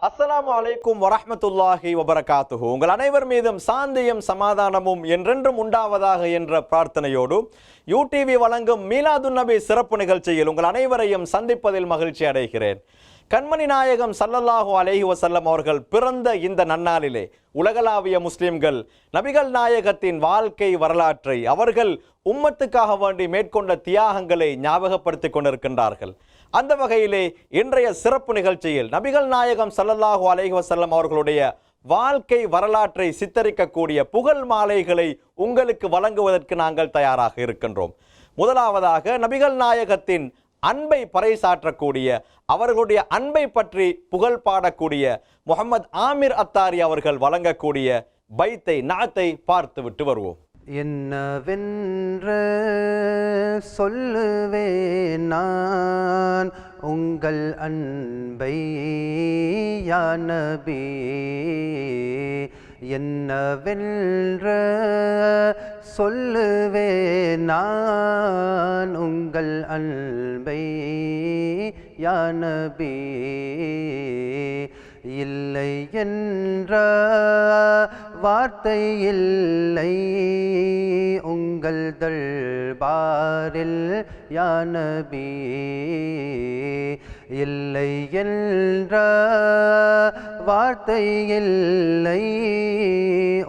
அஸ்ஸலாமு அலைக்கும் வரஹ்மத்துல்லாஹி வபரகாத்துஹு. உங்கள் அனைவர் மீதும் சாந்தியும் சமாதானமும் என்றென்றும் உண்டாவதாக என்ற பிரார்த்தனையோடு யூடிவி வழங்கும் மீலாதுன் நபி சிறப்பு நிகழ்ச்சியில் உங்கள் அனைவரையும் சந்திப்பதில் மகிழ்ச்சி அடைகிறேன். கண்மணி நாயகம் ஸல்லல்லாஹு அலைஹி வஸல்லம் அவர்கள் பிறந்த இந்த நன்னாளிலே உலகளாவிய முஸ்லிம்கள் நபிகள் நாயகத்தின் வாழ்க்கை வரலாற்றை, அவர்கள் உம்மத்துக்காக வேண்டி மேற்கொண்ட தியாகங்களை ஞாபகப்படுத்திக் கொண்டிருக்கின்றார்கள். அந்த வகையிலே இன்றைய சிறப்பு நிகழ்ச்சியில் நபிகள் நாயகம் ஸல்லல்லாஹு அலைஹி வஸல்லம் அவர்களுடைய வாழ்க்கை வரலாற்றை சித்தரிக்கக்கூடிய புகழ் மாலைகளை உங்களுக்கு வழங்குவதற்கு நாங்கள் தயாராக இருக்கின்றோம். முதலாவதாக நபிகள் நாயகத்தின் அன்பை பறைசாற்றக்கூடிய, அவர்களுடைய அன்பை பற்றி புகழ் பாடக்கூடிய முஹம்மது ஆமிர் அத்தாரி அவர்கள் வழங்கக்கூடிய பைத்தை நாத்தை பார்த்துவிட்டு வருவோம். என்னவென்று சொல்லுவேன் நான் உங்கள் அன்பை யா நபி, என்னவென்று சொல்லுவேன் நான் உங்கள் அன்பை யா நபி, இல்லை என்ற வார்த்தை இல்லை உங்கள் தர்பாரில் யா நபி, இல்லை என்ற வார்த்தை இல்லை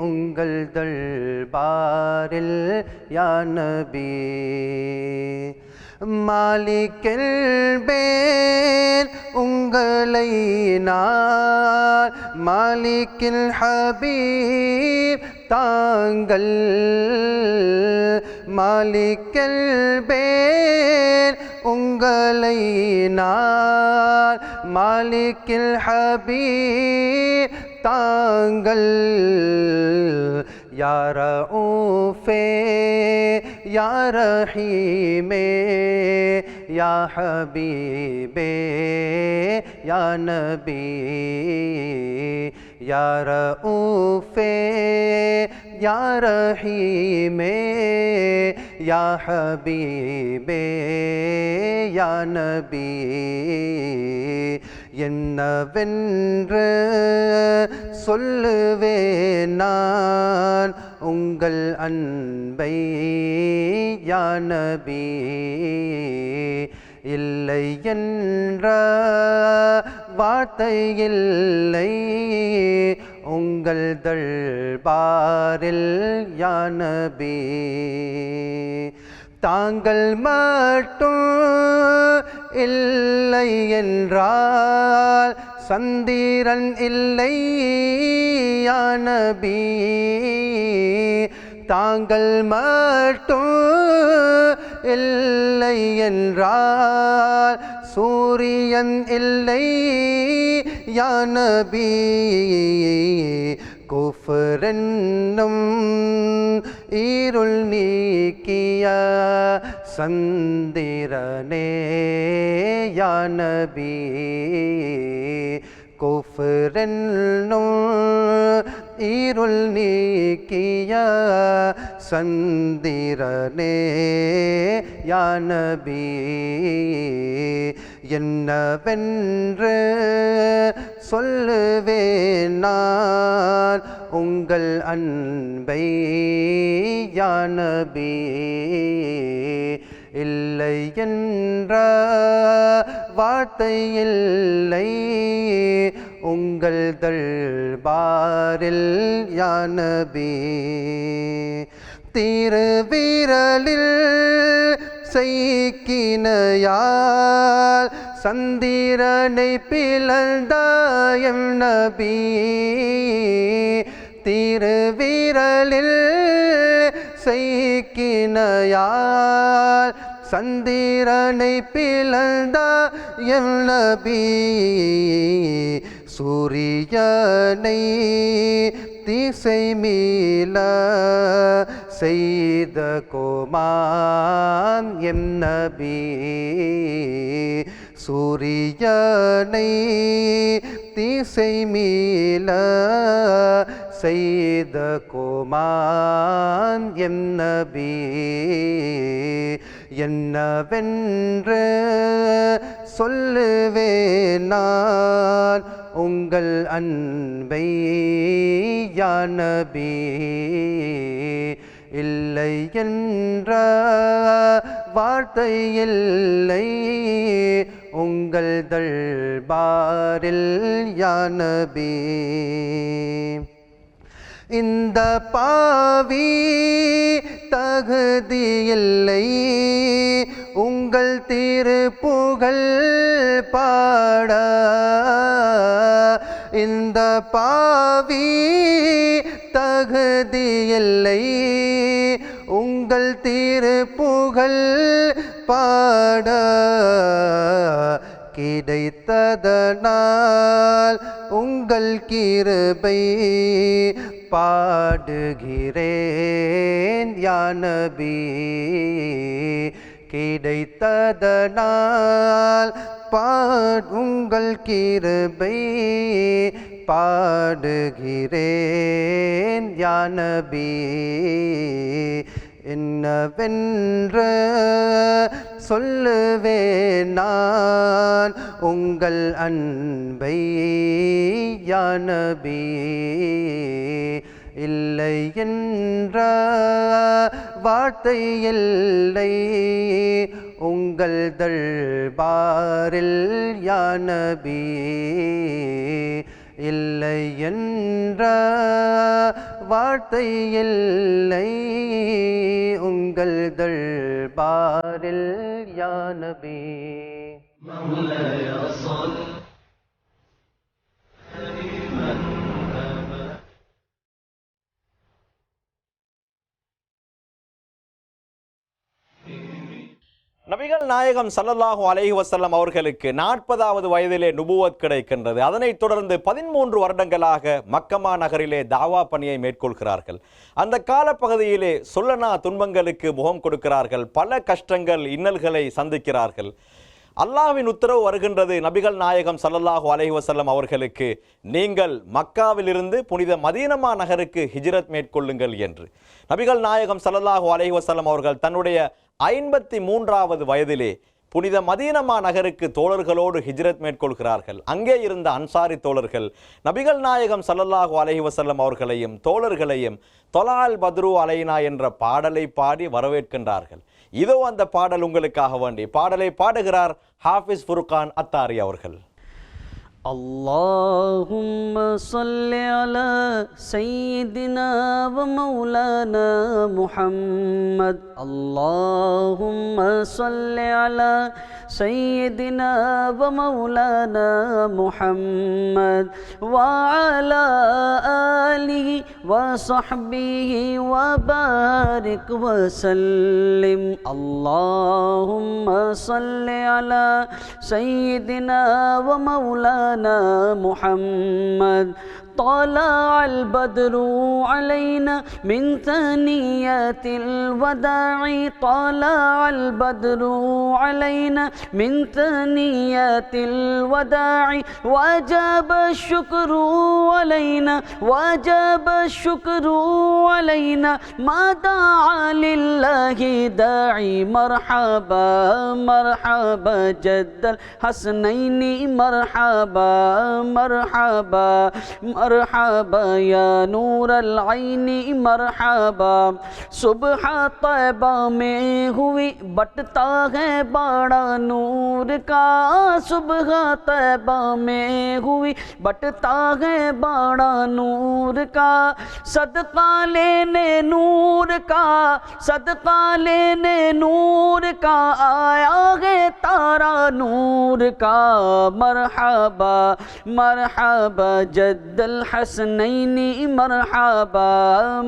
உங்கள் தர்பாரில் யா நபி. மாலிக்கென்பேன் உங்களை நான், மாலிக்கில் ஹபீப் தாங்கள், மாலிக்கென்பேன் உங்களை நான், மாலிக்கில் ஹபீப் தாங்கள். யா ரഊஃபே யா ரஹீமே யா ஹபீபே யா நபி, யா ரഊஃபே யா ரஹீமே யா ஹபீபே யா நபி. என்னவென்று சொல்லுவேன் நான் உங்கள் அன்பை யா நபி, இல்லை என்ற வார்த்தை இல்லை உங்கள் தர்பாரில் யா நபி. தாங்கள் மட்டும் இல்லை என்றால் சந்திரன் இல்லை யா நபி, தாங்கள் மட்டும் இல்லை என்றால் சூரியன் இல்லை யா நபி. குஃப்ரென்னும் ஈருள் நீக்கிய சந்திரனே யா நபி, குஃப்ரென்னும் ஈருள் நீக்கிய சந்திரனே யா நபி. என்னவென்று சொல்லுவேன் நான் உங்கள் அன்பை யா நபி, இல்லை என்ற வார்த்தை இல்லை உங்கள் தர்பாரில் யா நபி. திருவிரலில் செய்கினையால் சந்திரனை பிளந்தாயம் நபி, திருவிரலில் செய்கினையால் சந்திரனை பிளந்தாயம் நபி. சூரியனை திசை மீள செய்த கோமான் எம் நபி, சூரியனை திசை மீள செய்த கோமான் எம் நபி. என்னவென்று சொல்லுவேன் நான் உங்கள் அன்பை யா நபி இல்லை என்ற வார்த்தை இல்லை உங்கள் தர்பாரில் யா நபி இந்த பாவி தகுதியில்லை உங்கள் திருப்புகழ் பாட இந்த பாவி தகுதியில்லை உங்கள் திருப்புகழ் பாட கிடைத்ததனால் உங்கள் கிருபை பாடுகிறேன் யா நபி கிடைத்ததனால் உங்கள் கிருபை பாடுகிறேன் யா நபி என்னவென்று சொல்லுவேன் நான் உங்கள் அன்பை யா நபி இல்லை என்ற வார்த்தை இல்லை உங்கள் தர்பாரில் யா நபி இல்லை என்ற வார்த்தை இல்லை உங்கள் தர்பாரில் யா நபி مولاي صل دائما أبدا நபிகள் நாயகம் ஸல்லல்லாஹு அலைஹி வஸல்லம் அவர்களுக்கு 40வது வயதிலே நுபுவத் கிடைக்கின்றது. அதனைத் தொடர்ந்து 13 வருடங்களாக மக்கமா நகரிலே தாவா பணியை மேற்கொள்கிறார்கள். அந்த காலப்பகுதியிலே சொல்லனா துன்பங்களுக்கு முகம் கொடுக்கிறார்கள். பல கஷ்டங்கள் இன்னல்களை சந்திக்கிறார்கள். அல்லாஹ்வின் உத்தரவு வருகின்றது நபிகள் நாயகம் ஸல்லல்லாஹு அலைஹி வஸல்லம் அவர்களுக்கு, நீங்கள் மக்காவிலிருந்து புனித மதீனா நகருக்கு ஹிஜ்ரத் மேற்கொள்ளுங்கள் என்று. நபிகள் நாயகம் ஸல்லல்லாஹு அலைஹி வஸல்லம் அவர்கள் தன்னுடைய 53வது வயதிலே புனித மதீனா நகருக்கு தோழர்களோடு ஹிஜ்ரத் மேற்கொள்கிறார்கள். அங்கே இருந்த அன்சாரி தோழர்கள் நபிகள் நாயகம் ஸல்லல்லாஹு அலைஹி வஸல்லம் அவர்களையும் தோழர்களையும் தொலால் பத்ரு அலைனா என்ற பாடலை பாடி வரவேற்கின்றார்கள். இதோ அந்த பாடல் உங்களுக்காக வேண்டி பாடலை பாடுகிறார் ஹாஃபிஸ் ஃபுர்கான் அத்தாரி அவர்கள். اللهم صل على سيدنا ومولانا محمد اللهم صل على سيدنا ومولانا محمد وعلى آله وصحبه وبارك وسلم اللهم صل على سيدنا ومولانا محمد طلع البدر علينا من ثنيات الوداع طلع البدر علينا من ثنيات الوداع وجب الشكر علينا وجب الشكر علينا ما دعا لله داعي مرحبا مرحبا جد الحسنين مرحبا مرحبا مرحبا يا نور العين مرحبا صبح طیبہ میں ہوئی بٹتا ہے بڑا نور کا صبح طیبہ میں ہوئی بٹتا ہے بڑا نور کا صدقہ لینے نور کا صدقہ لینے نور کا آیا ہے تارا نور کا مرحبا مرحبا جد الحسنین مرحبا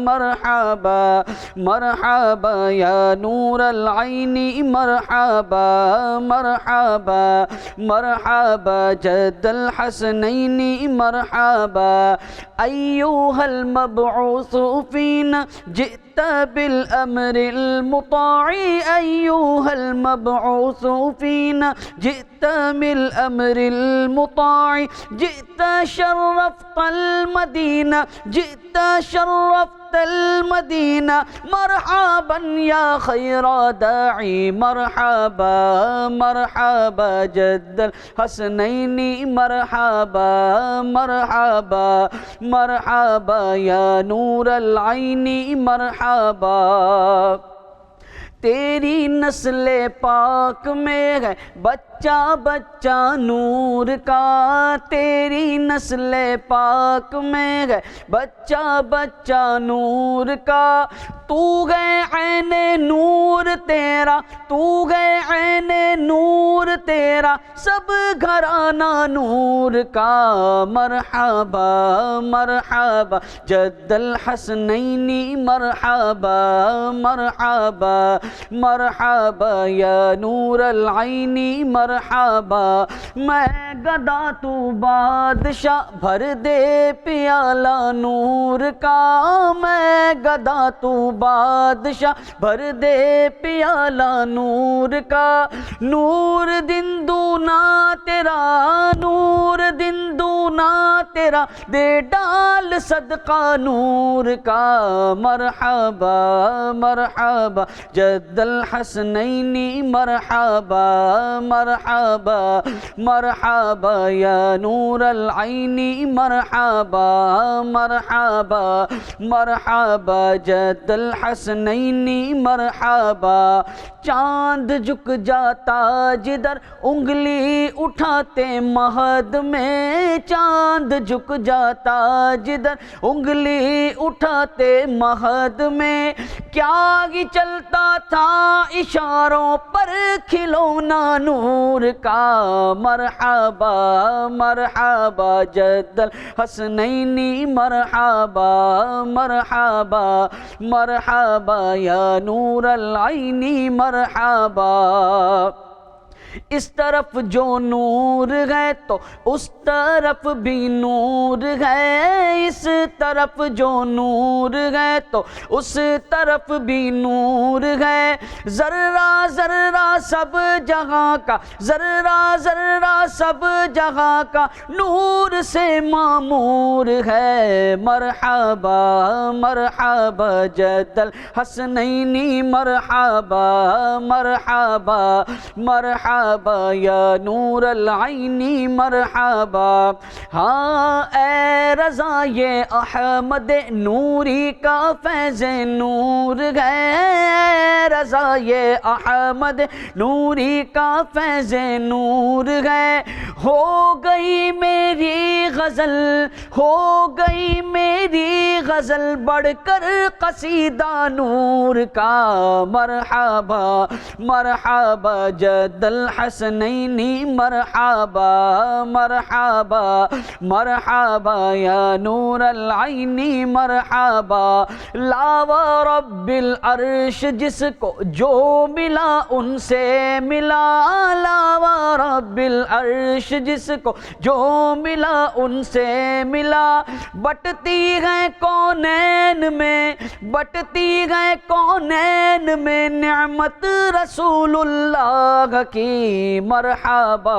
مرحبا مرحبا یا نور العین مرحبا مرحبا مرحبا جد الحسنین مرحبا ایوہ المبعوث فینا جئت بالأمر المطاع أيها المبعوث فينا جئت بالأمر المطاع جئت شرفت المدینہ جئت شرفت المدینہ مرحبا یا خیر داعی مرحبا مرحبا جد الحسنین مرحبا مرحبا مرحبا یا نور العین مرحبا تیری نسل پاک میں ہے بچہ بچہ نور کا تیری نسل پاک میں ہے بچہ بچہ نور کا تو ہے عین نور تیرا تو ہے عین نور تیرا سب گھرانہ نور کا مرحبا مرحبا جد الحسنین مرحبا مرحبا مرحبا یا نور العین مرحبا میں گدا تو بادشاہ بھر دے پیالہ نور کا میں گدا تو بادشاہ بھر دے پیالہ نور کا نور دن دونا تیرا نور دن دونا تیرا دے ڈال صدقہ نور کا مرحبا مرحبا جد الحسنین مرحبا مرحبا مرحبا یا نور العین مرحبا مرحبا مرحبا جد الحسنین مرحبا چاند جھک جاتا جدھر انگلی اٹھاتے مہد میں چاند جھک جاتا جدھر انگلی اٹھاتے مہد میں کیا ہی چلتا تھا اشاروں پر کھلونا نور کا مرحبا مرحبا جد الحسنین مرحبا مرحبا مرحبا یا نور العین مرحبا اس طرف جو نور ہے تو اس طرف بھی نور ہے اس طرف جو نور ہے تو اس طرف بھی نور ہے ذرہ ذرہ سب جہاں کا ذرہ ذرہ سب جہاں کا نور سے معمور ہے مرحبا مرحبا جد الحسنین مرحبا مرحبا مرحبا یا نور العین مرحبا ہاں اے رضا یہ احمد نوری کا فیض نور ہے رضا یہ احمد نوری کا فیض نور ہے ہو گئی میری غزل ہو گئی میری غزل بڑھ کر قصیدہ نور کا مرحبا مرحبا جد الحسنین مرحبا مرحبا مرحبا یا نور العین مرحبا لاوا رب العرش جس کو جو ملا ان سے ملا لاوا رب العرش جس کو جو ملا ان سے ملا بٹتی ہے کونین میں بٹتی ہے کونین میں نعمت رسول اللہ کی مرحبا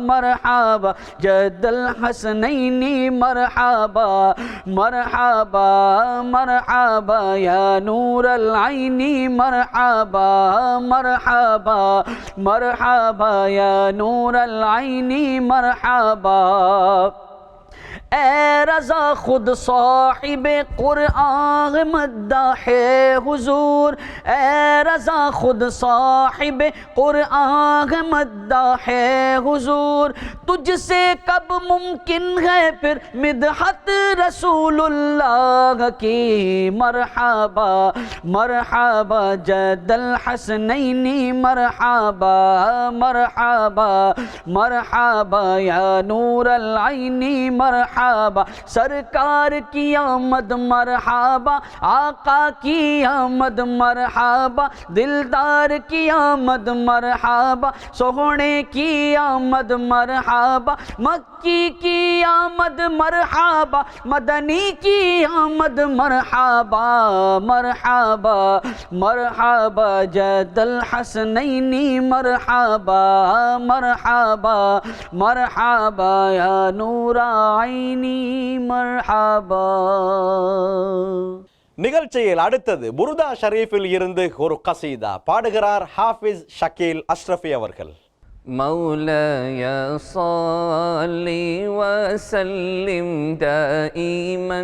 مرحبا جد الحسنین مرحبا مرحبا مرحبا یا نور العین مرحبا مرحبا مرحبا یا نور العین مرحبا اے رضا خود صاحب قرآن مداح حضور اے رضا خود صاحب قرآن مداح حضور تجھ سے کب ممکن ہے پھر مدحت رسول اللہ کی مرحبا مرحبا جد الحسنین مرحبا مرحبا مرحبا یا نور العین مرحبا سرکار کی آمد مرحبا آقا کی آمد مرحبا دلدار کی آمد مرحبا سوہنے کی آمد مرحبا مکہ مکی کی آمد مرحبا، مدنی کی آمد مرحبا مرحبا مرحبا، جد الحسنین مرحبا مرحبا مرحبا، یا نور عینی مرحبا. நிகழ்ச்சியில் அடுத்தது புருதா ஷரீஃபில் இருந்து ஒரு கசீதா பாடுகிறார் ஹாஃபிஸ் ஷக்கீல் அஷ்ரஃபி அவர்கள். مولاي صل وسلم دائما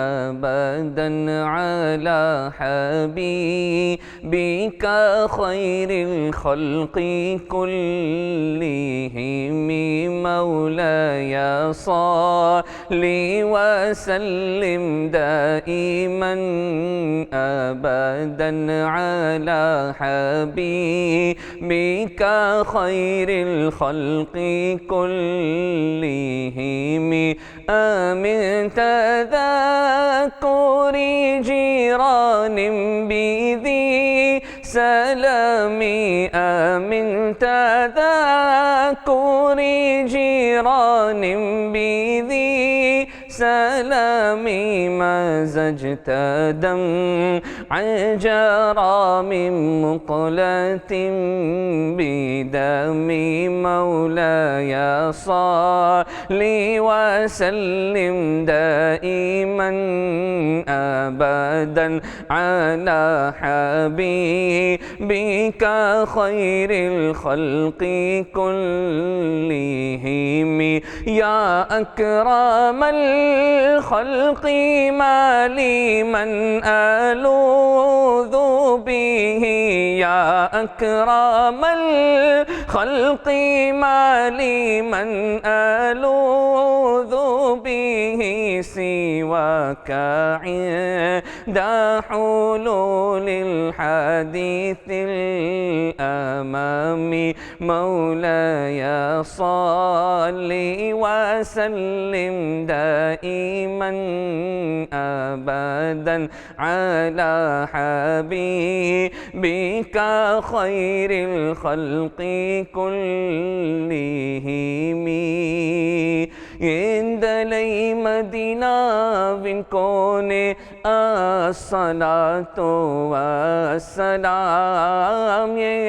أبدا على حبيبك خير الخلق كلهم. مولاي صل وسلم دائما أبدا على حبيبك خير الخلق كلهم. آمن تذكر جيران بذي سلام، آمن تذكر جيران بذي سلام، مزجت دمعا جرى من مقلة بدم. مولاي صل وسلم دائما أبدا على حبيبك خير الخلق كلهم. يا أكرم الخلق ما لي من ألوذ به، يا أكرم الخلق ما لي من ألوذ به سواك عند حلول الحديث الأمام. مولاي صل وسلم دائما أبدا على حبيبك خير الخلق كلهم. എന്തലൈ മദീനാവിൻ കോനെ അസ്സലാത്തു വസ്സലാം.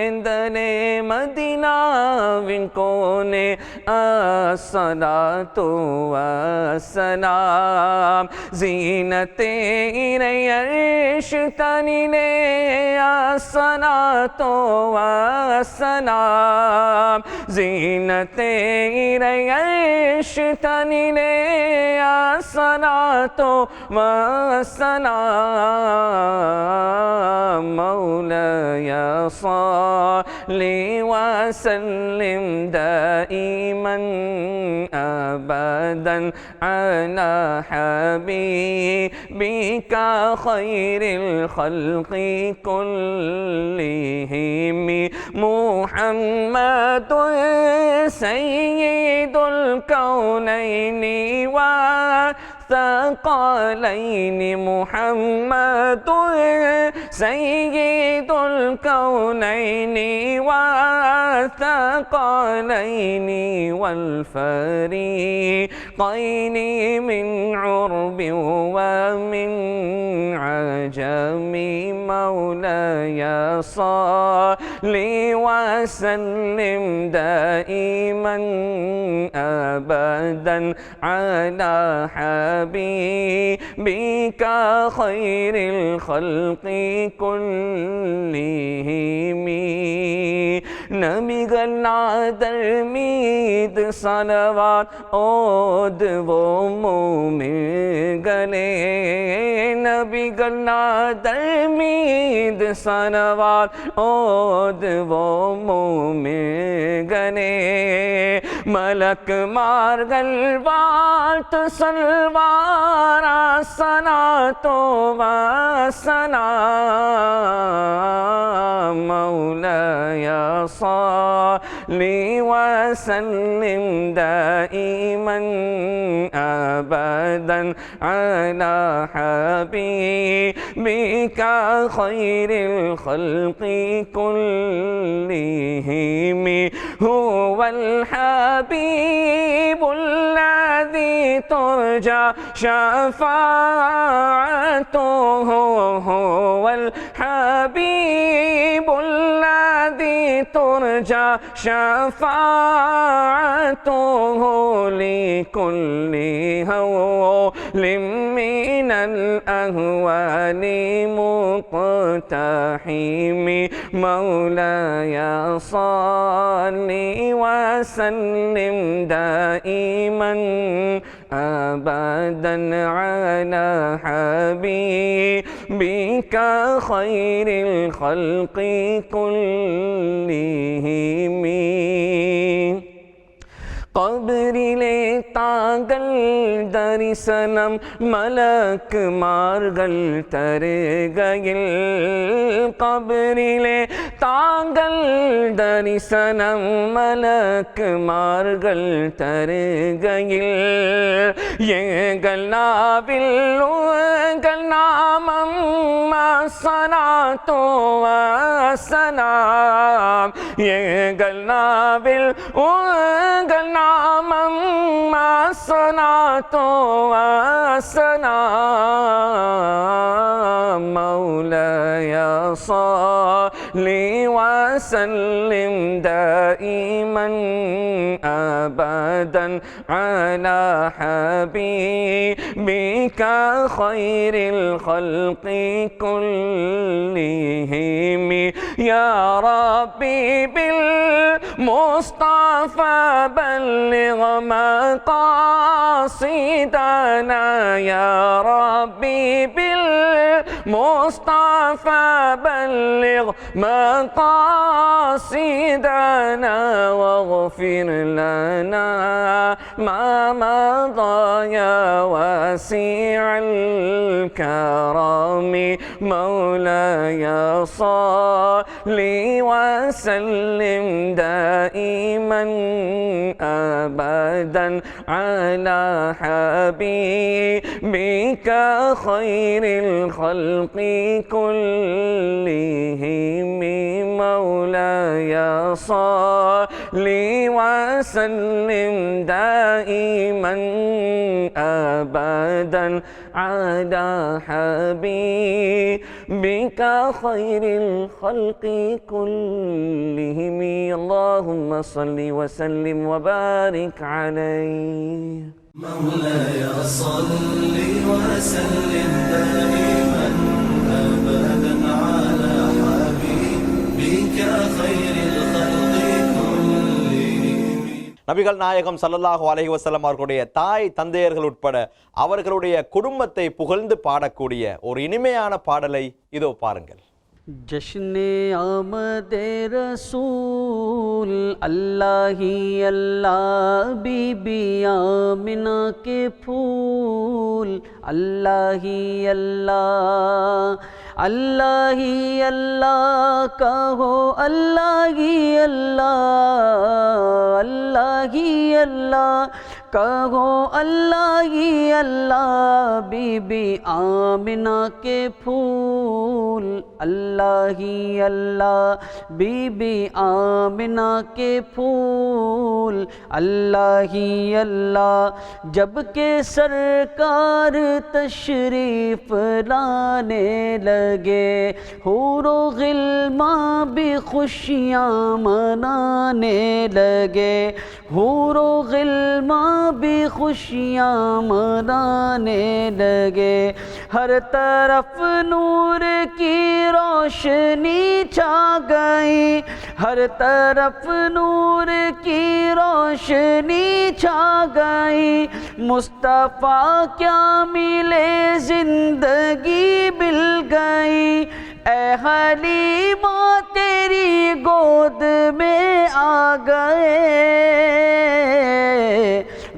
എന്തലൈ മദീനാവിൻ കോനെ അസ്സലാത്തു വസ്സലാം. സീനത്തെ ഇറയർശ് തനിലെ അസ്സലാത്തു വസ്സലാം. സീനത്തെ ഇറയർശ് تنيني الصلاة والسلام. مولاي صل وسلم دائما أبدا على حبيبك خير الخلق كلهم. محمد سيد الكونين والثقلين. محمد سيد الكونين والثقلين والفريقين من عرب ومن عجم. مولاي صل وسلم دائما أبدا على حبيبك خير الخلق كلهم. നബികൾ നാദർ മീത് സലവാത്ത് ഓതുവോ മോമികളെ. നബികൾ നാദർ മീത് സലവാത്ത് ഓതുവോ മോമികളെ. മലക്കുമാർകൾ വാഴ്ത്തു സൽവാർ അസ്സലാത്തു വസ്സലാം. مولاي صل وسلم دائما أبدا على حبيبك خير الخلق كلهم هو الحبيب الذي ترجى شفاعته هو الحبيب الذي ترجى شفاعته لكل هول من الأهوال مقتحم مولاي صل وسلم دائما أبدا على حبيبك خير الخلق كلهم قبرِلے താങ്കൾ ദർശനം മലക്കുമാർകൾ തരുകയിൽ ഖബറിലെ താങ്കൾ ദർശനം മലക്കുമാർകൾ തരുകയിൽ എங்கள் നാവിൽ ഉங்கள் നാമം അസ്സലാത്തു വസ്സലാം എங்கள் നാവിൽ ഉங்கள் നാമം അസ്സലാത്തു വസ്സലാം മൗലായ صلي وسلم دائما أبدا على حبيبك خير الخلق كلهم يا ربي بالمصطفى بلغ مقاصدنا يا ربي بالمصطفى بلغ مقاصدنا واغفر لنا ما مضى يا واسع الكرم مولاي صل وسلم دائما أبدا على حبيبك خير الخلق كلهم مولاي صل وسلم دائما أبدا على حبيبك خير الخلق كلهم اللهم صل وسلم وبارك عليه مولاي صل وسلم دائما أبدا على حبيبك خير الخلق كلهم நபிகள் நாயகம் ஸல்லல்லாஹு அலைஹி வஸல்லம் அவர்களுடைய தாய் தந்தையர்கள் உட்பட அவர்களுடைய குடும்பத்தை புகழ்ந்து பாடக்கூடிய ஒரு இனிமையான பாடலை இதோ பாருங்கள். جشن آمد رسول اللہ ہی اللہ بی بی آمنہ کے پھول اللہ ہی اللہ کہو اللہ ہی اللہ کہو اللہ ہی اللہ بی بی آمنہ کے پھول اللہ ہی اللہ بی بی آمنہ کے پھول اللہ ہی اللہ جب کہ سرکار تشریف لانے لگے حور و غلمان بھی خوشیاں منانے لگے حور و غلمان بھی خوشیاں منانے لگے ہر طرف نور کی روشنی چھا گئی ہر طرف نور کی روشنی چھا گئی مصطفیٰ کیا ملے زندگی مل گئی اے حلیمہ تیری گود میں آ گئے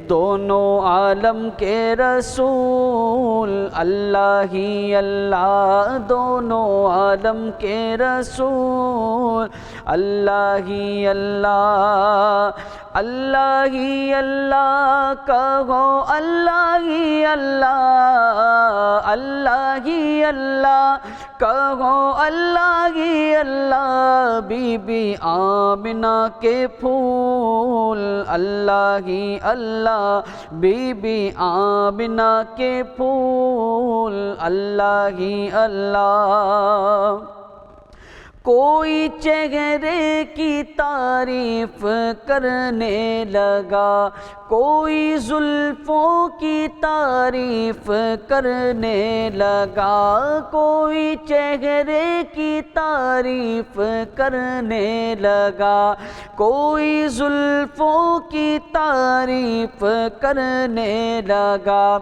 دونوں عالم کے رسول اللہ ہی اللہ دونوں عالم کے رسول اللہ ہی اللہ اللہ ہی اللہ کہو اللہ ہی اللہ اللہ ہی اللہ کہو اللہ ہی اللہ بی بی آمنہ کے پھول اللہ ہی اللہ بی بی آمنہ کے پھول اللہ ہی اللہ کوئی چہرے کی تعریف کرنے لگا کوئی زلفوں کی تعریف کرنے لگا کوئی چہرے کی تعریف کرنے لگا کوئی زلفوں کی تعریف کرنے لگا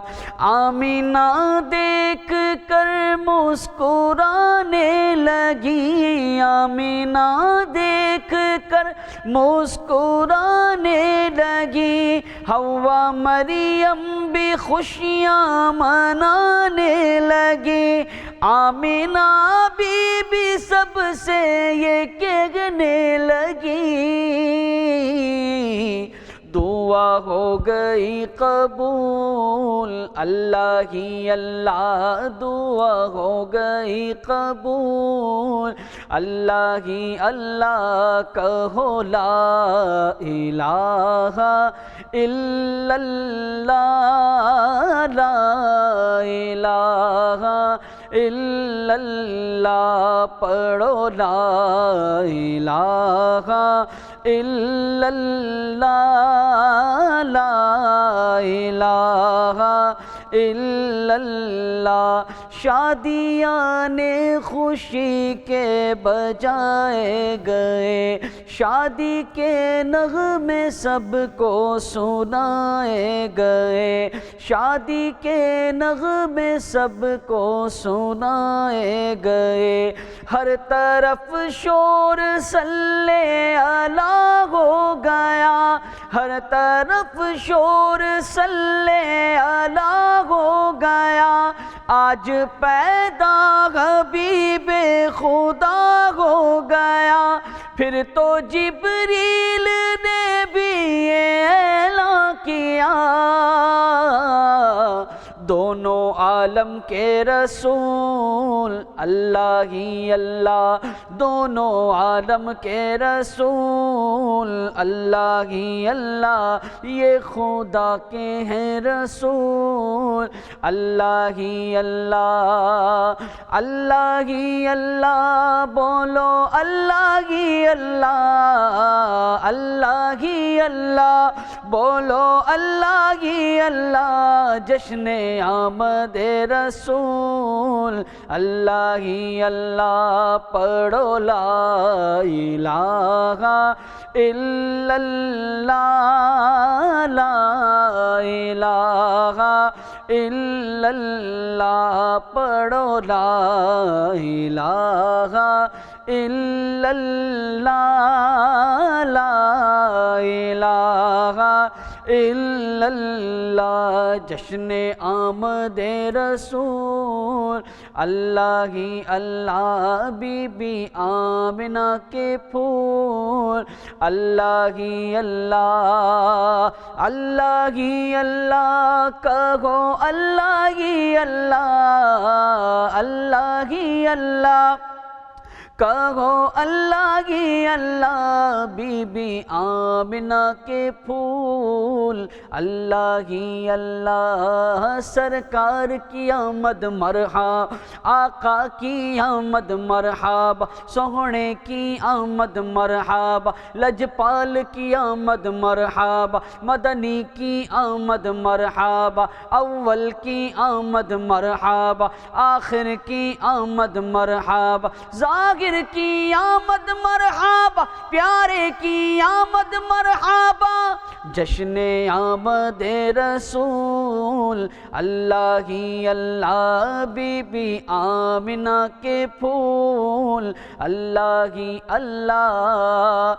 آمینہ دیکھ کر مسکرانے لگی آمینہ دیکھ کر مسکرانے لگی حوا مریم بھی خوشیاں منانے لگی آمینہ بی بی سب سے یہ کہنے لگی دعا ہو گئی قبول اللہ ہی اللہ دعا ہو گئی قبول اللہ ہی اللہ کہو لا الہ الا اللہ لا الہ الا اللہ پڑھو لا الہ الا اللہ لا الہ الا اللہ شادیاں نے خوشی کے بجائے گئے شادی کے نغمے سب کو سنائے گئے شادی کے نغمے سب کو سنائے گئے ہر طرف شور صلی اللہ ہو گیا ہر طرف شور صلی اللہ ہو گیا آج پیدا حبیب خدا ہو گیا پھر تو جبریل نے بھی اعلان کیا دونوں عالم کے رسول اللہ ہی اللہ دونوں عالم کے رسول اللہ ہی اللہ یہ خدا کے ہیں رسول اللہ ہی اللہ اللہ ہی اللہ بولو اللہ ہی اللہ اللہ ہی اللہ بولو اللہ ہی اللہ جشن آمد رسول اللہ ہی اللہ پڑھو لا الہ الا اللہ لا الہ الا اللہ پڑھو لا الہ الا اللہ لا الہ الا اللہ جشن آمد رسول اللہ ہی اللہ بی بی آمنہ کے پھول اللہ ہی اللہ اللہ ہی اللہ کہو اللہ ہی اللہ اللہ ہی اللہ کہو اللہ ہی اللہ بی بی آمنہ کے پھول اللہ ہی اللہ سرکار کی آمد مرحبا آقا کی آمد مرحبا سوہنے کی آمد مرحبا لجپال کی آمد مرحبا مدنی کی آمد مرحبا اول کی آمد مرحبا آخر کی آمد مرحبا ظاہر आखिर की आमद मरहबा, प्यारे की आमद मरहबा, जश्ने आमद रसूल। अल्लाह ही अल्लाह बीबी आमिना के फूल, अल्लाह ही अल्लाह,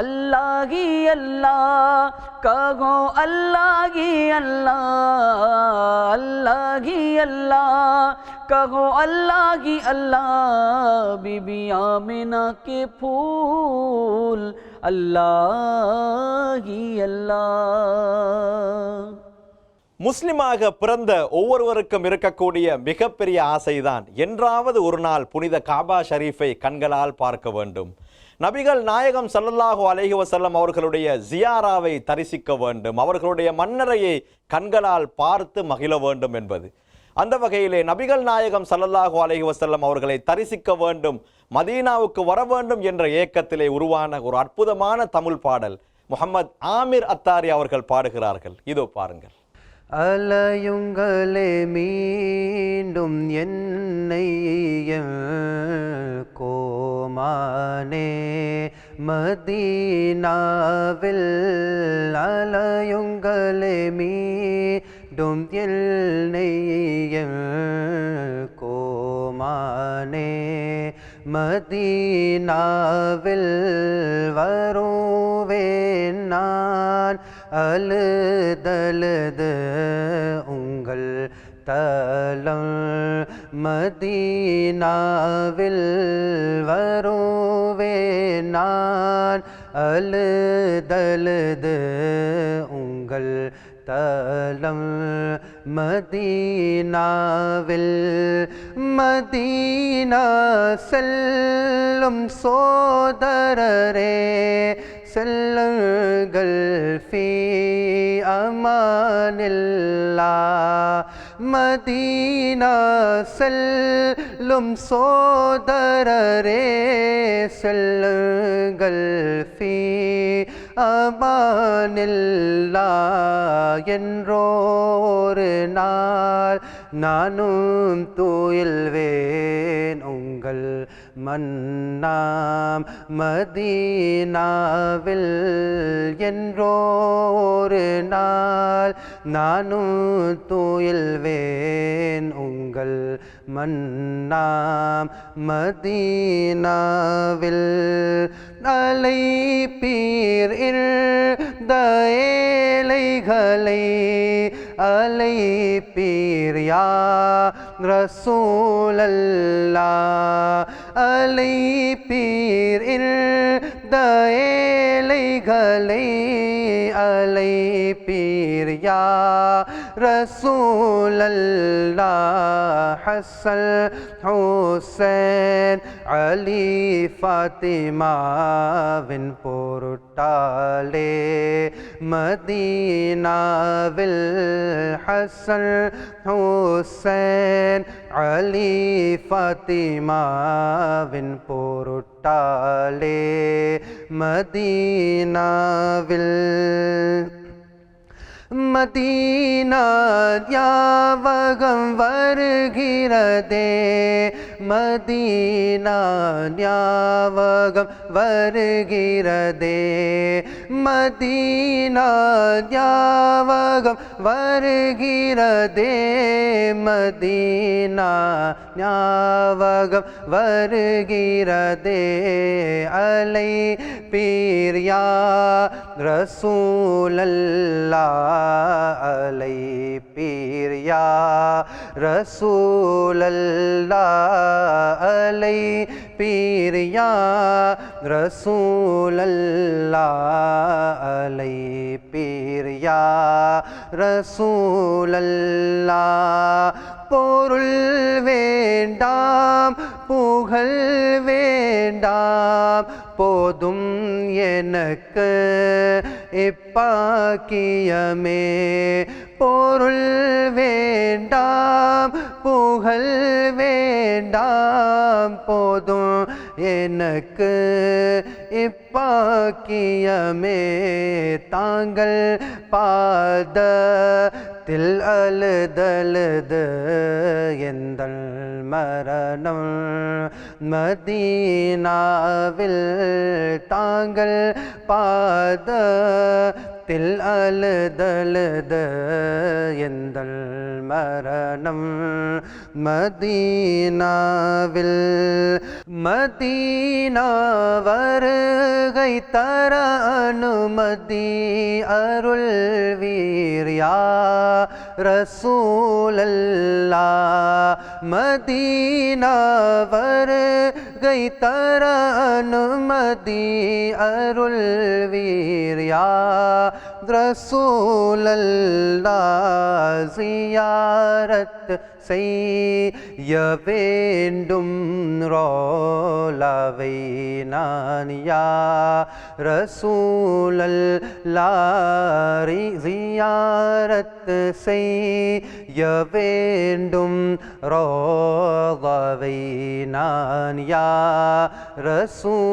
अल्लाह ही अल्लाह, कहो अल्लाह ही अल्लाह, अल्लाह ही अल्लाह, कहो अल्लाह ही अल्लाह, बीबी आमिना के फूल, अल्लाह ही अल्लाह। முஸ்லிமாக பிறந்த ஒவ்வொருவருக்கும் இருக்கக்கூடிய மிகப்பெரிய ஆசைதான் என்றாவது ஒரு நாள் புனித காபா ஷரீஃபை கண்களால் பார்க்க வேண்டும், நபிகள் நாயகம் ஸல்லல்லாஹு அலைஹி வஸல்லம் அவர்களுடைய ஜியாராவை தரிசிக்க வேண்டும், அவர்களுடைய மன்னரையை கண்களால் பார்த்து மகிழ வேண்டும் என்பது. அந்த வகையிலே நபிகள் நாயகம் ஸல்லல்லாஹு அலைஹி வஸல்லம் அவர்களை தரிசிக்க வேண்டும், மதீனாவுக்கு வர வேண்டும் என்ற ஏக்கத்திலே உருவான ஒரு அற்புதமான தமிழ் பாடல் முஹம்மத் ஆமிர் அத்தாரி அவர்கள் பாடுகிறார்கள். இதோ பாருங்கள். அலையுங்களே மீண்டும் என்னை கோமானே மதீனாவில், அலையுங்களே மீண்டும் என்னை கோமானே மதீனாவில், வருவேன் நான் அழுதழுது உங்கள் தலம், மதீனாவில் வருவேன் நான் அழுதழுது உங்கள் தலம், மதீனாவில். மதீனா செல்லும் சோதரரே செல்லுங்கள் ஃபீ அமானில்லாஹ், மதீனா செல்லும் சோதரரே செல்லுங்கள் ஃபீ அமானில்லாஹ். என்றோரு நாள் நானும் துயில்வேன் உங்கள் மன்னாம் மதீனாவில், என்றோரு நாள் நானும் துயில்வேன் உங்கள் மன்னாம் மதீனாவில். அலைப்பீர் இந்த ஏழைகளை, அலைப்பீர் யா ரசூலல்லாஹ், அலைப்பீர் இந்த ஏழைகளை, அலைப்பீர் யா ரசூலல்லாஹ். ஹஸன் ஹுசைன் அலி ஃபாத்திமாவின் பொருட்டாலே மதீனாவில், ஹஸன் ஹுசைன் அலி ஃபாத்திமாவின் பொருட்டாலே மதீனாவில். மதீனா ஞாபகம் வருகிறதே, மதீனா ஞாபகம் வருகிறதே, மதீனா ஞாபகம் வருகிறதே, மதீனா ஞாபகம் வருகிறதே. அலை பீர் யா ரசூலல்லாஹ், அலை பீர் யா ரசூலல்லாஹ், அலை பீர் யா ரசூலல்லாஹ், அலை பீர் யா ரசூலல்லாஹ். பொருள் வேண்டாம் புகழ் வேண்டாம், போதும் எனக்கு இப்பாக்கியமே. பொருள் வேண்டாம் புகழ் வேண்டாம், போதும் எனக்கு இப்பாக்கியமே தாங்கள் பாதத்தில் அழுதழுது எந்தன் மரணம் மதீனாவில் தாங்கள் பாதத்தில் அழுதழுது எந்தன் மரணம் மதீனாவில் மதீனா வருகை தர அனுமதி அருள்வீர் யா ரசூலல்லாஹ் மதீனா வருகை தர அனுமதி அருள்வீர் யா ரசூலல்லாஹ் ஜியாரத் செய்ய வேண்டும் ரோலாவை நான் யா ரசூலல்லாஹ் ஜியாரத் செய்ய வேண்டும் ரோலாவை நான் யா ரசூலல்லாஹ்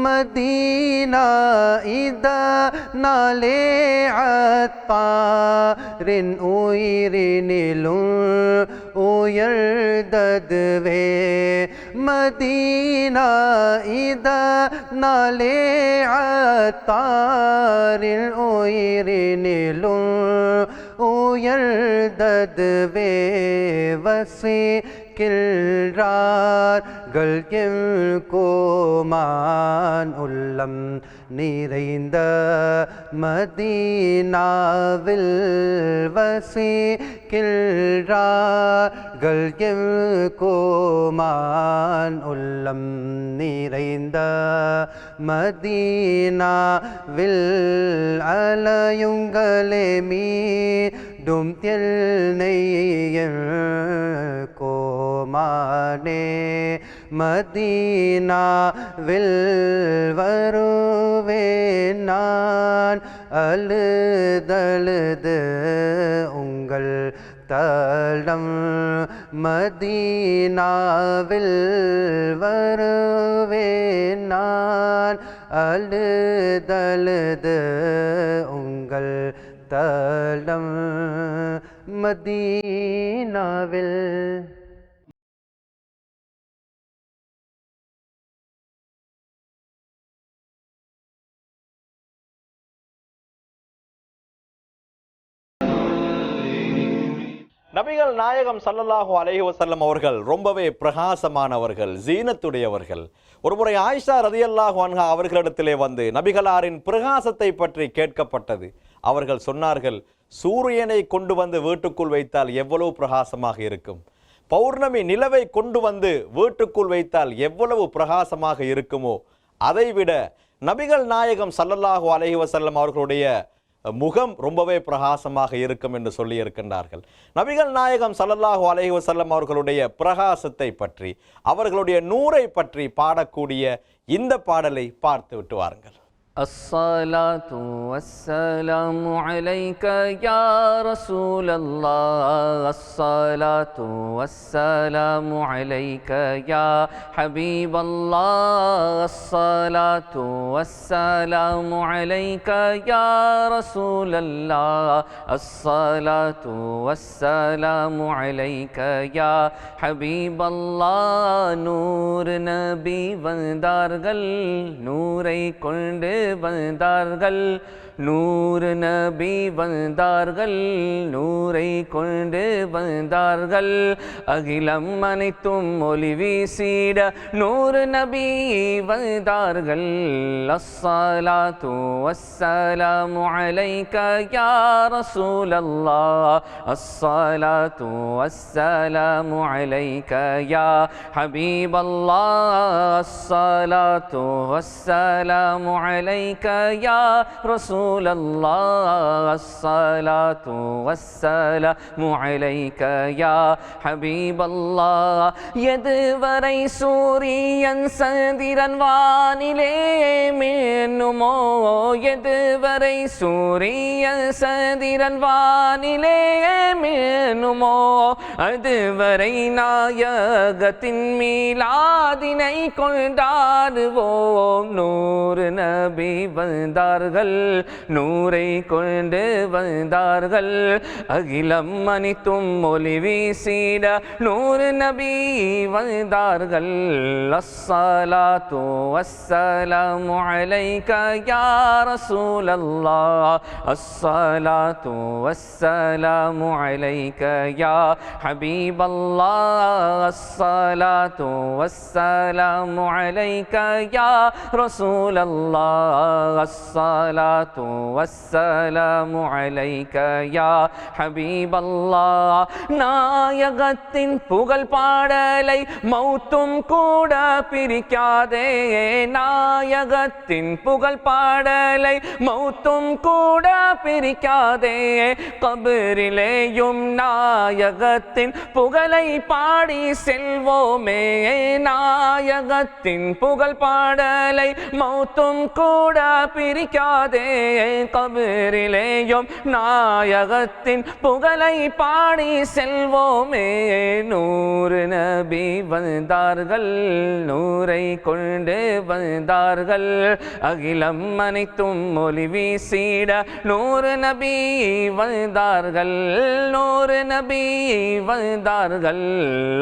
மதீனா இதா நாளே அத்தாரின் உயிரினிலும் உயர்ந்ததுவே மதீனா இதா நாளே அத்தாரின் உயிரினிலும் உயர்ந்ததுவே வசிக்கின்றார்கள் எம் கோமான் உள்ளம் நிறைந்த மதீனாவில் வசிக்கின்றார்கள் எம் கோமான் உள்ளம் நிறைந்த மதீனாவில் அலையுங்களே மீண்டும் தெல்நெய்யல் கோமானே மதீனாவில் வருவேன் நான் அழுதழுது உங்கள் தடம் மதீனாவில் வருவேன் நான் அழுதழுது உங்கள் தடம் மதீனாவில். நபிகள் நாயகம் ஸல்லல்லாஹு அலைஹி வஸல்லம் அவர்கள் ரொம்பவே பிரகாசமானவர்கள், ஜீனத்துடையவர்கள். ஒருமுறை ஆயிஷா ரலியல்லாஹு அன்ஹா அவர்களிடத்திலே வந்து நபிகளாரின் பிரகாசத்தை பற்றி கேட்கப்பட்டது. அவர்கள் சொன்னார்கள், சூரியனை கொண்டு வந்து வீட்டுக்குள் வைத்தால் எவ்வளவு பிரகாசமாக இருக்கும், பௌர்ணமி நிலவை கொண்டு வந்து வீட்டுக்குள் வைத்தால் எவ்வளவு பிரகாசமாக இருக்குமோ அதைவிட நபிகள் நாயகம் ஸல்லல்லாஹு அலைஹி வஸல்லம் அவர்களுடைய முகம் ரொம்பவே பிரகாசமாக இருக்கும் என்று சொல்லி இருக்கின்றார்கள். நபிகள் நாயகம் ஸல்லல்லாஹு அலைஹி வஸல்லம் அவர்களுடைய பிரகாசத்தை பற்றி, அவர்களுடைய நூரை பற்றி பாடக்கூடிய இந்த பாடலை பார்த்து விட்டு வாருங்கள். الصلاة والسلام عليك يا رسول الله الصلاة والسلام عليك يا حبيب الله الصلاة والسلام عليك يا رسول الله الصلاة والسلام عليك يا حبيب الله نور نبي வந்தார்கள் நூரை கொண்டு வந்தார்கள் நூறு நபி வந்தார்கள் நூரை கொண்டு வந்தார்கள் அகிலம் அனைத்தும் ஒளி வீசிட நூறு நபி வந்தார்கள் அஸ்ஸலாத்து வஸ்ஸலாமு அலைக யா ரசூலல்லாஹ் அஸ்ஸலாத்து வஸ்ஸலாமு அலைக யா ஹபீபல்லாஹ் அஸ்ஸலாத்து வஸ்ஸலாமு அலைக யா ரசூல் رسول الله الصلاة والسلام عليك يا حبيب الله எதுவரை சூரியன் சந்திரன் வானிலே மின்னுமோ எதுவரை சூரியன் சந்திரன் வானிலே மின்னுமோ அதுவரை நாயகத்தின் மீலாதினை கொண்டாடுவோம் நூறு நபி வந்தார்கள் நூரை கொண்டு வந்தார்கள் அகிலம் அனைத்தும் ஒளி வீசிட நூறு நபி வந்தார்கள் அஸ்ஸலாத்து வஸ்ஸலாமு அலைக யா ரசூலல்லாஹ் அஸ்ஸலாத்து வஸ்ஸலாமு அலைக யா ஹபீபல்லாஹ் அஸ்ஸலாத்து வஸ்ஸலாமு அலைக யா ரசூலல்லாஹ் அஸ்ஸலாத்து வஸ்ஸலாமு அலைக யா ஹபீபல்லாஹ் நாயகத்தின் புகழ் பாடலை மௌத்தும் கூட பிரிக்காதே நாயகத்தின் புகழ் பாடலை மௌத்தும் கூட பிரிக்காதே கபரிலேயும் நாயகத்தின் புகழை பாடி செல்வோமே நாயகத்தின் புகழ் பாடலை மௌத்தும் கூட பிரிக்காதே கபரிலேயும் நாயகத்தின் புகழை பாடி செல்வோமே நூறு நபி வந்தார்கள் நூரை கொண்டு வந்தார்கள் அகிலம் அனைத்தும் ஒளி வீசிட நூறு நபி வந்தார்கள் நூறு நபி வந்தார்கள்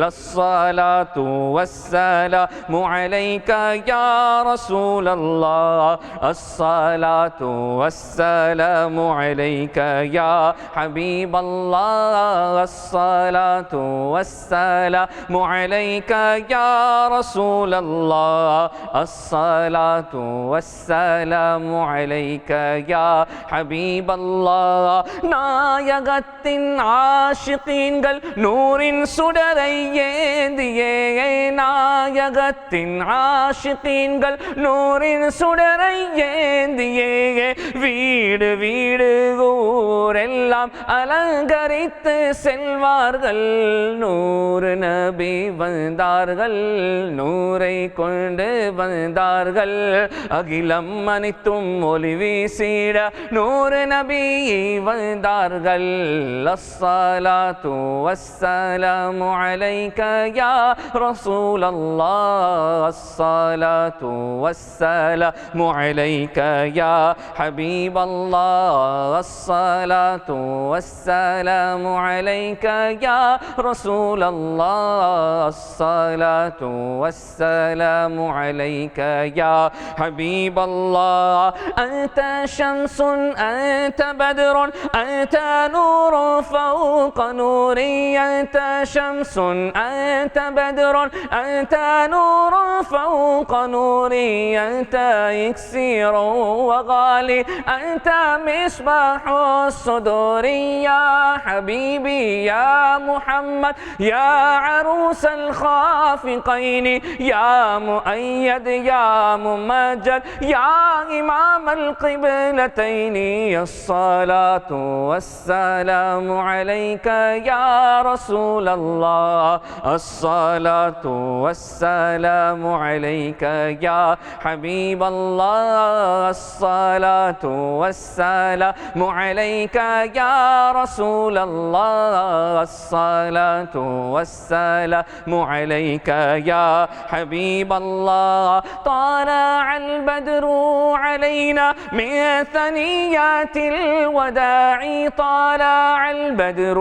அஸ்ஸலாத்து வஸ்ஸலாமு அலைக யா ரசூலல்லாஹ் அஸ்ஸலாத்து வஸ்ஸலாமு அலைக யா ஹபீபல்லாஹ் அஸ்ஸலாத்து வஸ்ஸலாமு அலைக யா ரசூலல்லாஹ் அஸ்ஸலாத்து வஸ்ஸலாமு அலைக யா ஹபீபல்லாஹ் நாயகத்தின் ஆஷிகீன்கள் நூரின் சுடரை ஏந்தியே நாயகத்தின் ஆஷிகீன்கள் நூரின் சுடரை ஏந்தியே வீடு வீடு ஊரெல்லாம் அலங்கரித்து செல்வார்கள் நூறு நபி வந்தார்கள் நூரை கொண்டு வந்தார்கள் அகிலம் அனைத்தும் ஒளி வீசிட நூறு நபி வந்தார்கள் அஸ்ஸலாத்து வஸ்ஸலாமு அலைக யா ரசூலல்லாஹ் அஸ்ஸலாத்து வஸ்ஸலாமு அலைக யா ஹபீபல்லாஹ் அஸ்ஸலாத்து வஸ்ஸலாமு அலைக யா ரசூலல்லாஹ் அஸ்ஸலாத்து வஸ்ஸலாமு அலைக யா ஹபீபல்லாஹ் அன்த ஷம்ஸுன் அன்த பத்ருன் அன்த நூருன் ஃபௌக நூரி அன்த ஷம்ஸுன் அன்த பத்ருன் அன்த நூருன் ஃபௌக நூரி அன்த இக்ஸீருன் வகாலி அன்த மிஸ்பாஹு الصدور يا حبيبي يا محمد يا عروس الخافقين يا مؤيد يا ممجد يا إمام القبلتين الصلاة والسلام عليك يا رسول الله الصلاة والسلام عليك يا حبيب الله الصلاة والسلام عليك يا رسول الله الصلاة والسلام عليك يا حبيب الله طلع البدر علينا من ثنيات الوداع طلع البدر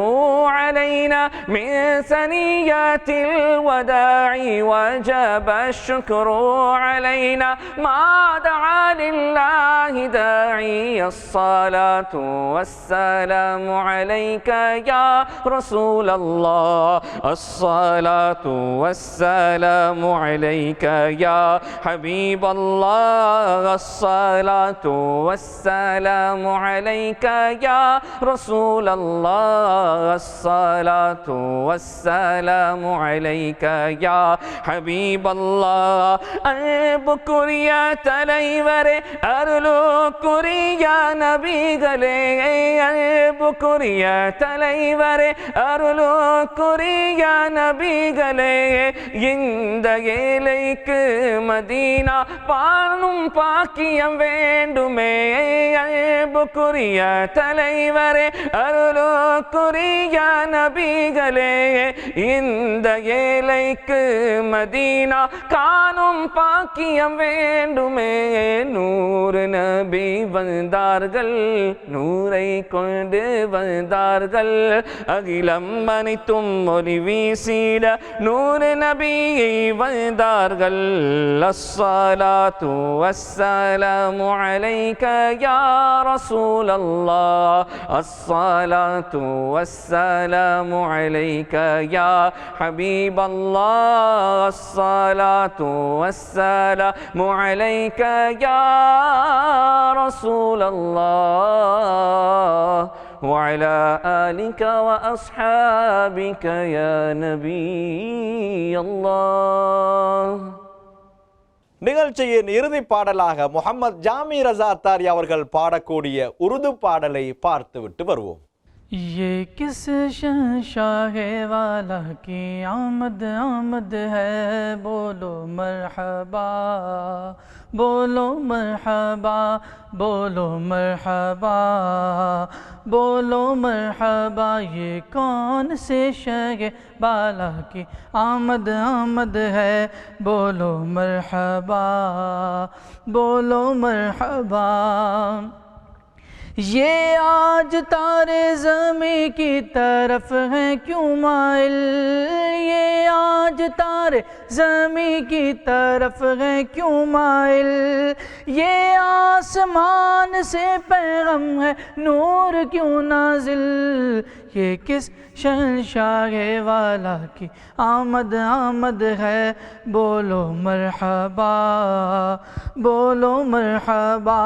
علينا من ثنيات الوداع وجب الشكر علينا ما دعا لله داعي الصلاة والسلام عليك يا رسول الله الصلاة والسلام عليك يا حبيب الله الصلاة والسلام عليك يا رسول الله الصلاة والسلام عليك يا حبيب الله أبكر يا تليور أرلوك அருளுக்குரிய நபிகளே அன்புக்குரிய தலைவரே அருளுக்குரிய நபிகளே இந்த ஏழைக்கு மதீனா பானும் பாக்கியம் வேண்டுமே அன்புக்குரிய தலைவரே அருளுக்குரிய நபிகளே இந்த ஏழைக்கு மதீனா காணும் பாக்கியம் வேண்டுமே நூறு நபி வந்தார்கள் நூரை கொண்டு வந்தார்கள் அகிலம் அனைத்தும் ஒளி வீசிட நூறு நபியை வந்தார்கள் அஸ்ஸலாத்து வஸ்ஸலாமு அலைக யா ரசூலல்லாஹ் அஸ்ஸலாத்து வஸ்ஸலாமு அலைக யா ஹபீபல்லாஹ் அஸ்ஸலாத்து வஸ்ஸலாமு அலைக யா ரசூலல்லாஹ் وعلى آلك وأصحابك يا نبي الله. நிகழ்ச்சியின் இறுதி பாடலாக முஹம்மது ஜாமி ரஸா அத்தாரி அவர்கள் பாடக்கூடிய உருது பாடலை பார்த்துவிட்டு வருவோம். ये किस शहंशाह वाला की आमद आमद है बोलो मरहबा बोलो मरहबा बोलो मरहबा बोलो मरहबा ये कौन से शह वाला की आमद आमद है बोलो मरहबा बोलो मरहबा ये आज तारे ज़मी की तरफ हैं क्यों माइल ये आज तारे ज़मी की तरफ हैं क्यों माइल ये आसमान से पैगम है नूर क्यों नाजिल ये किस शहंशाह वाला की आमद आमद है बोलो मरहबा बोलो मरहबा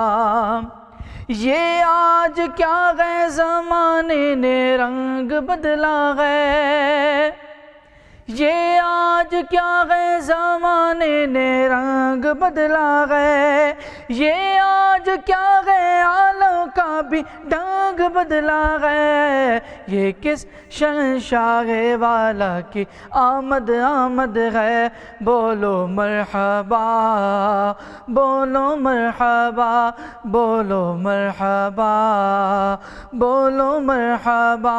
ये आज क्या गए ज़माने ने रंग बदला है ये आज क्या गए ज़माने ने रंग बदला है ये आज क्या गए आलों का भी ढंग बदला है ये किस शहंशाह वाला की आमद आमद है बोलो मरहबा बोलो मरहबा बोलो मरहबा बोलो मरहबा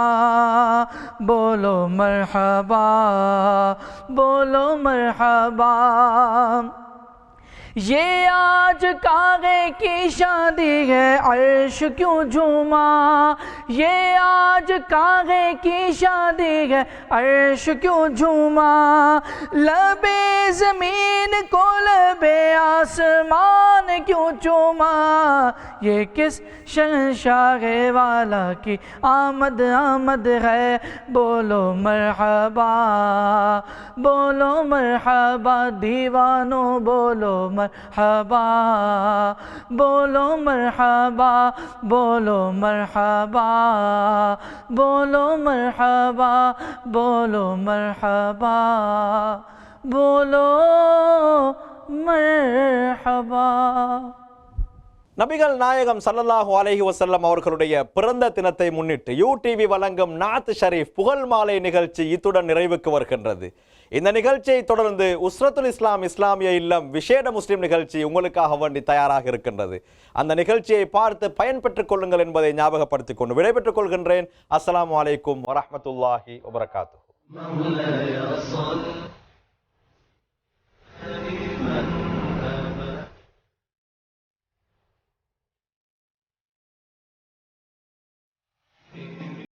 बोलो मरहबा बोलो मरहबा ये आज कागे की शादी है अर्श क्यों झूमा ये आज कागे की शादी है अर्श क्यों झूमा लबे ज़मीन को लबे आसमान क्यों चूमा ये किस शहंशाह वाला की आमद आमद है बोलो मरहबा बोलो मरहबा दीवानों बोलो मरहबा बोलो मरहबा बोलो मरहबा बोलो मरहबा बोलो मरहबा बोलो मरहबा. நபிகள் நாயகம் ஸல்லல்லாஹு அலைஹி வஸல்லம் அவர்களுடைய பிறந்த தினத்தை முன்னிட்டு யூடிவி வழங்கும் நாத் ஷரீஃப் புகழ் மாலை நிகழ்ச்சி இத்துடன் நிறைவுக்கு வருகின்றது. இந்த நிகழ்ச்சியை தொடர்ந்து உஸ்ரத்துல் இஸ்லாம் இஸ்லாமிய இல்லம் விசேட முஸ்லிம் நிகழ்ச்சி உங்களுக்காக வேண்டி தயாராக இருக்கின்றது. அந்த நிகழ்ச்சியை பார்த்து பயன்பெற்றுக் கொள்ளுங்கள் என்பதை ஞாபகப்படுத்திக் கொண்டு விடைபெற்றுக் கொள்கின்றேன். அஸ்ஸலாமு அலைக்கும் வரஹ்மத்துல்லாஹி வபரகாத்துஹு.